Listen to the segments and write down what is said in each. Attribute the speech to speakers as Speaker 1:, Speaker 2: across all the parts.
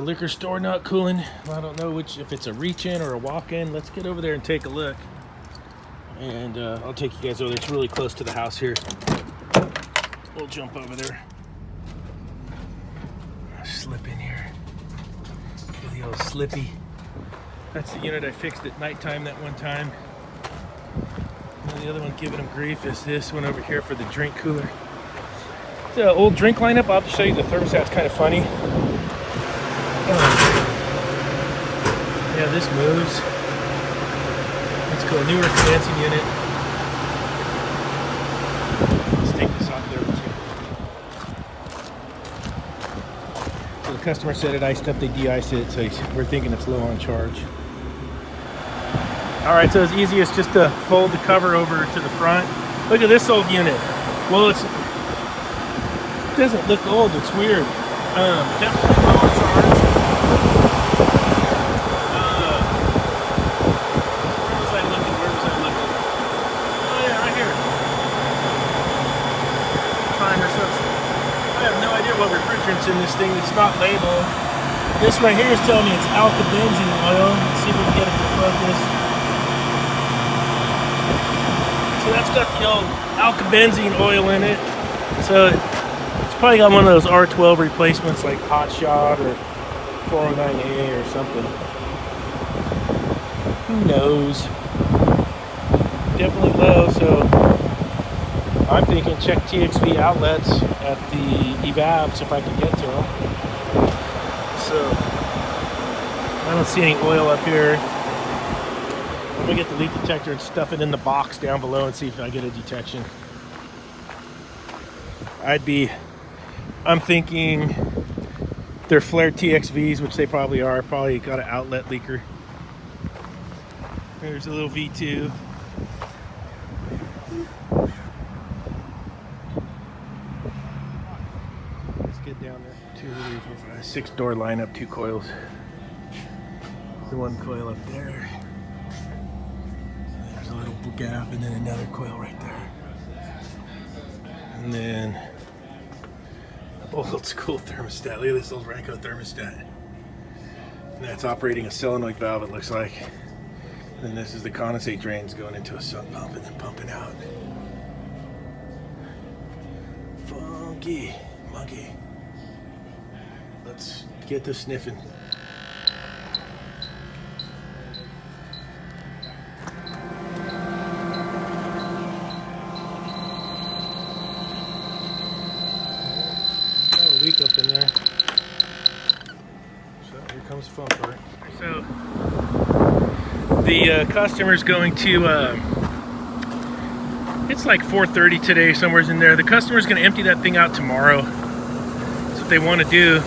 Speaker 1: liquor store not cooling. I don't know if it's a reach-in or a walk-in. Let's get over there and take a look. And I'll take you guys over there. It's really close to the house here. We'll jump over there. Slip in here. The old slippy. That's the unit I fixed at nighttime that one time. And the other one giving them grief is this one over here for the drink cooler. The old drink lineup. I'll have to show you the thermostat's kind of funny. Yeah, this moves. Let's go, newer condensing unit. Let's take this off there too. So the customer said it iced up, they de-iced it, so we're thinking it's low on charge. Alright, so it's easiest just to fold the cover over to the front. Look at this old unit. Well, it doesn't look old, it's weird. Definitely low on charge. What refrigerant's in this thing, it's not labeled. This right here is telling me it's alkylbenzene oil. Let's see if we can get it to focus. So that's got the old alkylbenzene oil in it. So it's probably got one of those R12 replacements like Hot Shot or 409A or something. Who knows? Definitely low, so I'm thinking check H.V.A.C outlets at the H.V.A.C if I can get to them. So I don't see any oil up here. I'm gonna get the leak detector and stuff it in the box down below and see if I get a detection. I'm thinking they're flared TXVs, which they probably are. Probably got an outlet leaker. There's a little V2. Down there. 2, 3, 4, 5, 6 door lineup, 2 coils. The one coil up there. There's a little gap and then another coil right there. And then old school thermostat. Look at this old Ranco thermostat. And that's operating a solenoid valve, it looks like. And then this is the condensate drains going into a sump pump and then pumping out. Funky monkey. Let's get this sniffing. Oh, a leak up in there. So here comes the fun part. So the customer's going to, it's like 4:30 today, somewhere's in there. The customer's going to empty that thing out tomorrow. That's what they want to do.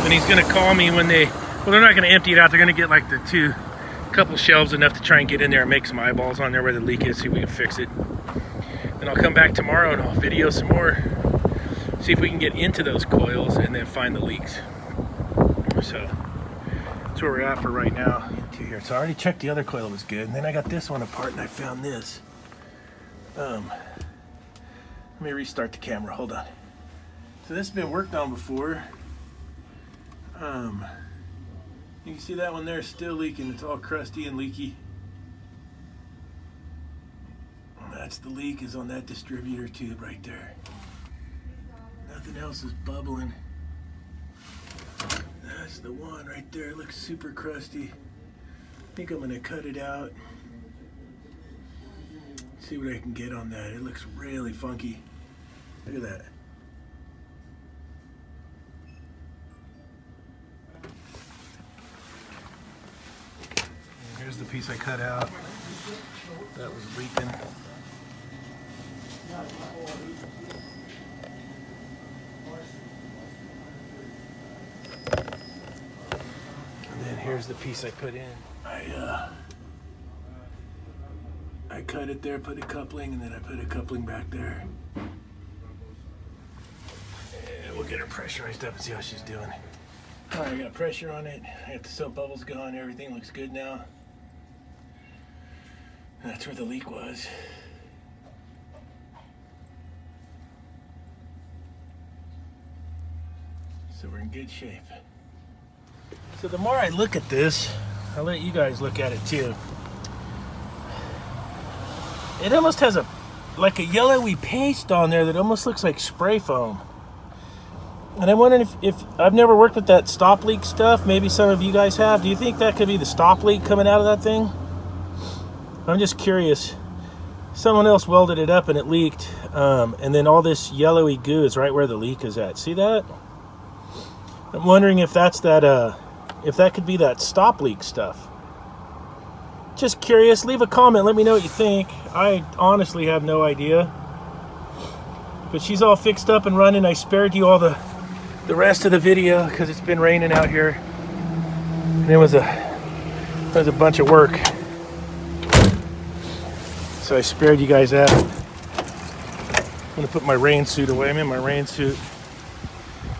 Speaker 1: And he's gonna call me when they're not gonna empty it out, they're gonna get like the couple shelves enough to try and get in there and make some eyeballs on there where the leak is, see if we can fix it. Then I'll come back tomorrow and I'll video some more, see if we can get into those coils and then find the leaks. So that's where we're at for right now. Into here. So I already checked the other coil was good, and then I got this one apart and I found this. Let me restart the camera, hold on. So this has been worked on before. You can see that one there is still leaking. It's all crusty and leaky. And that's the leak, is on that distributor tube right there. Nothing else is bubbling. That's the one right there. It looks super crusty. I think I'm gonna cut it out. See what I can get on that. It looks really funky. Look at that. Here's the piece I cut out. That was leaking. And then here's the piece I put in. I cut it there, put a coupling, and then I put a coupling back there. And we'll get her pressurized up and see how she's doing. All right, I got pressure on it. I got the soap bubbles gone. Everything looks good now. And that's where the leak was. So we're in good shape. So the more I look at this, I'll let you guys look at it too. It almost has like a yellowy paste on there that almost looks like spray foam. And I'm wondering if I've never worked with that stop leak stuff. Maybe some of you guys have. Do you think that could be the stop leak coming out of that thing? I'm just curious. Someone else welded it up and it leaked. And then all this yellowy goo is right where the leak is at. See that? I'm wondering if that's that, if that could be that stop leak stuff. Just curious. Leave a comment. Let me know what you think. I honestly have no idea. But she's all fixed up and running. I spared you all the rest of the video because it's been raining out here. And it was a bunch of work. So I spared you guys that. I'm going to put my rain suit away. I'm in my rain suit.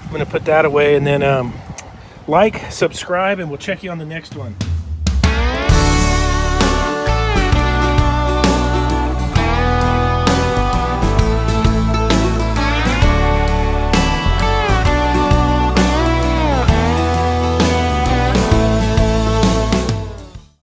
Speaker 1: I'm going to put that away and then like, subscribe, and we'll check you on the next one.